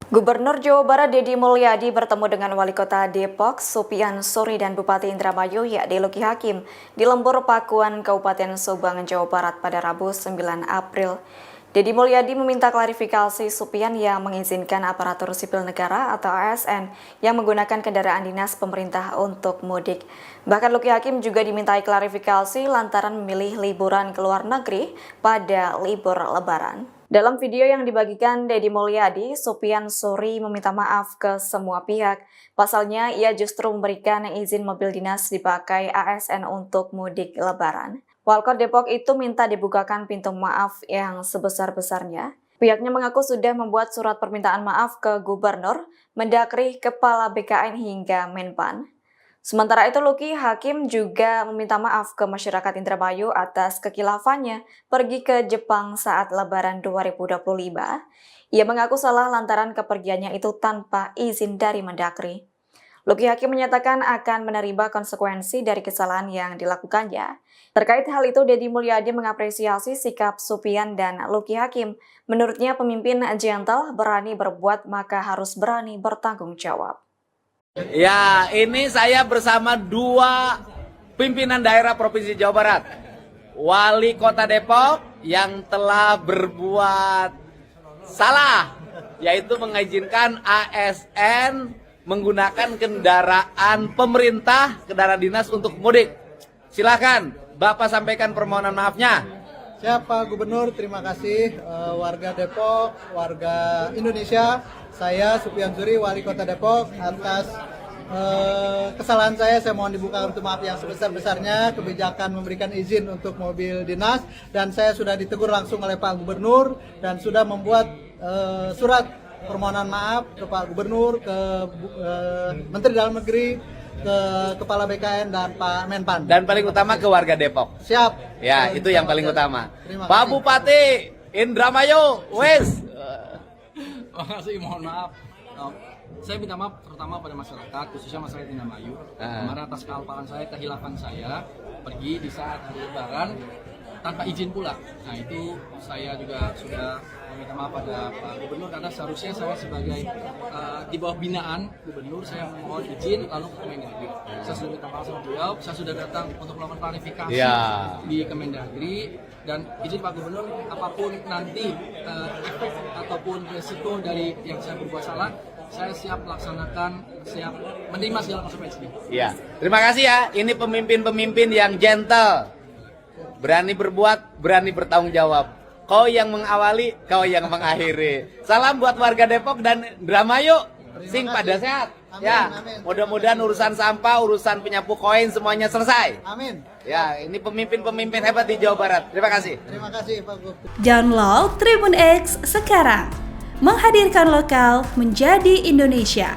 Gubernur Jawa Barat Deddy Mulyadi bertemu dengan Wali Kota Depok, Sopyan Suri dan Bupati Indramayu yakni Luki Hakim di Lembur Pakuan, Kabupaten Subang, Jawa Barat pada Rabu 9 April. Deddy Mulyadi meminta klarifikasi Sopyan yang mengizinkan aparatur sipil negara atau ASN yang menggunakan kendaraan dinas pemerintah untuk mudik. Bahkan Luki Hakim juga dimintai klarifikasi lantaran memilih liburan ke luar negeri pada libur Lebaran. Dalam video yang dibagikan Deddy Mulyadi, Sopyan Suri meminta maaf ke semua pihak. Pasalnya, ia justru memberikan izin mobil dinas dipakai ASN untuk mudik Lebaran. Walkot Depok itu minta dibukakan pintu maaf yang sebesar-besarnya. Pihaknya mengaku sudah membuat surat permintaan maaf ke Gubernur, Mendagri, Kepala BKN hingga Menpan. Sementara itu, Luki Hakim juga meminta maaf ke masyarakat Indramayu atas kekilafannya pergi ke Jepang saat Lebaran 2025. Ia mengaku salah lantaran kepergiannya itu tanpa izin dari Mendagri. Luki Hakim menyatakan akan menerima konsekuensi dari kesalahan yang dilakukannya. Terkait hal itu, Deddy Mulyadi mengapresiasi sikap Sopyan dan Luki Hakim. Menurutnya pemimpin gentle berani berbuat maka harus berani bertanggung jawab. Ya, ini saya bersama dua pimpinan daerah Provinsi Jawa Barat. Wali Kota Depok yang telah berbuat salah, yaitu mengizinkan ASN menggunakan kendaraan pemerintah, kendaraan dinas untuk mudik. Silakan, Bapak sampaikan permohonan maafnya. Siap Pak Gubernur, terima kasih warga Depok, warga Indonesia. Saya Sopyan Suri, Wali Kota Depok, atas kesalahan saya mohon dibukakan untuk maaf yang sebesar-besarnya, kebijakan memberikan izin untuk mobil dinas, dan saya sudah ditegur langsung oleh Pak Gubernur dan sudah membuat surat permohonan maaf ke Pak Gubernur, ke Menteri Dalam Negeri, ke Kepala BKN dan Pak Menpan. Dan paling utama ke warga Depok. Siap. Ya, itu yang paling utama. Pak Pak Bupati Indramayu, wes. Makasih, mohon maaf. Saya minta maaf terutama pada masyarakat, khususnya masyarakat Indramayu. Kemarin atas kealpaan saya, kehilafan saya, pergi di saat hari Lebaran tanpa izin pula. Nah, itu saya juga sudah meminta maaf pada Pak Gubernur karena seharusnya saya sebagai di bawah binaan Gubernur, saya mohon izin lalu ke Kemendagri. Saya sudah minta maaf sama beliau, saya sudah datang untuk melakukan klarifikasi di Kemendagri, dan izin Pak Gubernur, apapun nanti efek ataupun resiko dari yang saya berbuat salah, saya siap melaksanakan, siap menerima segala konsekuensinya. Ya, terima kasih ya. Ini pemimpin-pemimpin yang gentle, berani berbuat, berani bertanggung jawab. Kau yang mengawali, kau yang mengakhiri. Salam buat warga Depok dan Indramayu. Sing pada sehat. Amin, Ya, amin. mudah-mudahan urusan sampah, urusan penyapu koin semuanya selesai. Amin. Ya, ini pemimpin-pemimpin hebat di Jawa Barat. Terima kasih. Terima kasih Pak Gubernur. Download Tribun X sekarang. Menghadirkan lokal menjadi Indonesia.